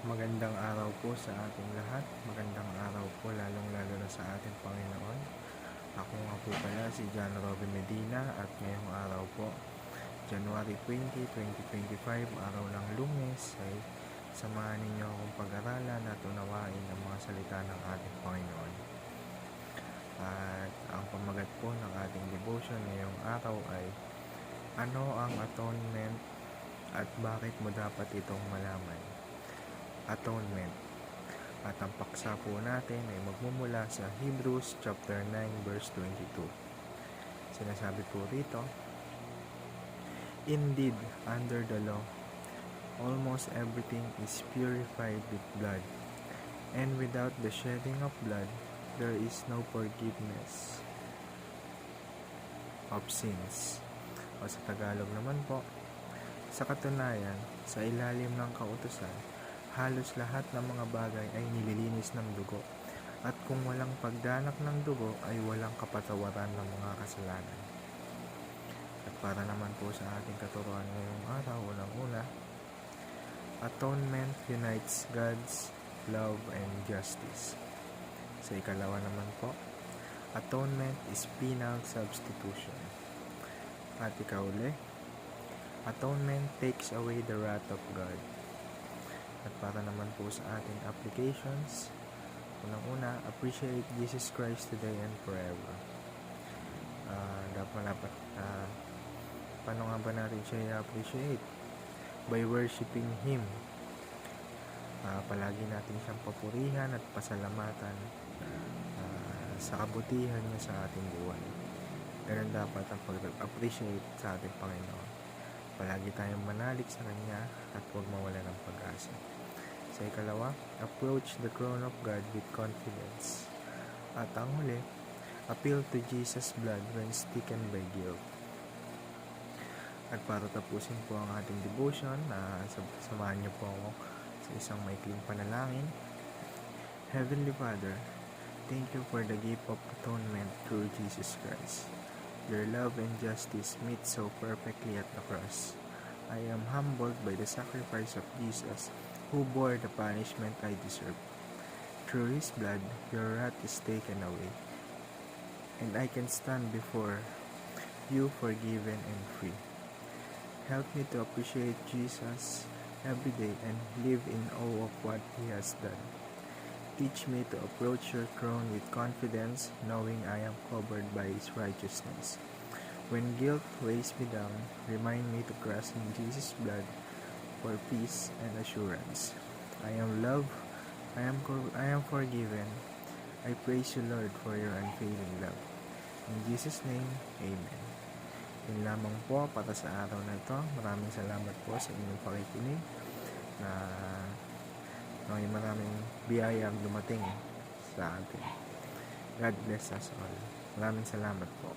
Magandang araw po sa ating lahat. Magandang araw po lalong-lalo na sa ating Panginoon. Ako nga po pala si John Robin Medina at ngayong araw po, January 20, 2025, araw ng Lunes, ay samahan ninyo akong pag-aralan at unawain ang mga salita ng ating Panginoon. At ang pamagat po ng ating devotion ngayong araw ay ano ang atonement at bakit mo dapat itong malaman? Atonement. At ang paksa po natin ay magmumula sa Hebrews chapter 9 verse 22. Sinasabi po rito, "Indeed, under the law, almost everything is purified with blood, and without the shedding of blood, there is no forgiveness of sins." O sa Tagalog naman po, sa katunayan, sa ilalim ng kautusan, halos lahat ng mga bagay ay nililinis ng dugo, at kung walang pagdanak ng dugo ay walang kapatawaran ng mga kasalanan. At para naman po sa ating katuruan ngayong araw, unang-una, atonement unites God's love and justice. Sa ikalawa naman po, atonement is penal substitution. At ikauli, atonement takes away the wrath of God. At para naman po sa ating applications, unang-una, appreciate Jesus Christ today and forever. Paano nga ba natin siya i-appreciate? By worshiping Him. Palagi natin siyang papurihan at pasalamatan sa kabutihan niya sa ating buhay. Ganun dapat ang pag-appreciate sa ating Panginoon. Palagi tayong manalig sa Kanya at huwag mawala ng pag-asa. Sa ikalawa, approach the throne of God with confidence. At ang huli, appeal to Jesus' blood when stricken by guilt. At para tapusin po ang ating devotion, samahan niyo po ako sa isang maikling panalangin. Heavenly Father, thank you for the gift of atonement through Jesus Christ. Your love and justice meet so perfectly at the cross. I am humbled by the sacrifice of Jesus, who bore the punishment I deserve. Through His blood, your wrath is taken away, and I can stand before you forgiven and free. Help me to appreciate Jesus every day and live in awe of what He has done. Teach me to approach your throne with confidence, knowing I am covered by His righteousness. When guilt weighs me down, remind me to trust in Jesus' blood for peace and assurance. I am loved, I am forgiven. I praise you, Lord, for your unfailing love. In Jesus' name, Amen. Yun lamang po para sa araw na ito. Maraming salamat po sa inyong pakikinig na maraming biyaya ang dumating sa atin. God bless us all. Maraming salamat po.